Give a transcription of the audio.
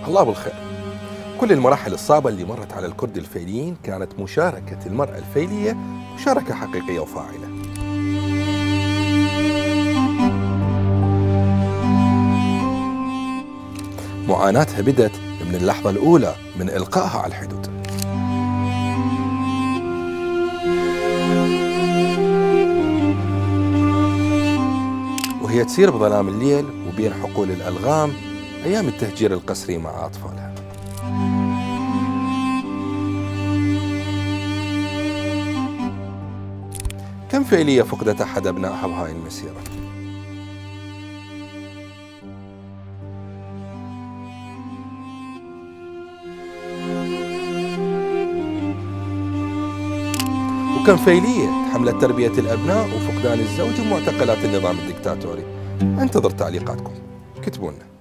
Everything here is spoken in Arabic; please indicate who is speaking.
Speaker 1: الله بالخير. كل المراحل الصعبة اللي مرت على الكرد الفيليين كانت مشاركة المرأة الفيلية مشاركة حقيقية وفاعلة. معاناتها بدت من اللحظة الأولى من إلقائها على الحدود. وهي تسير بظلام الليل وبين حقول الألغام أيام التهجير القسري مع أطفالها. كم فعلية فقدت أحد أبنائها بهاي المسيرة؟ وكم فعلية تحملت تربية الأبناء وفقدان الزوج ومعتقلات النظام الدكتاتوري؟ انتظر تعليقاتكم، كتبوا لنا.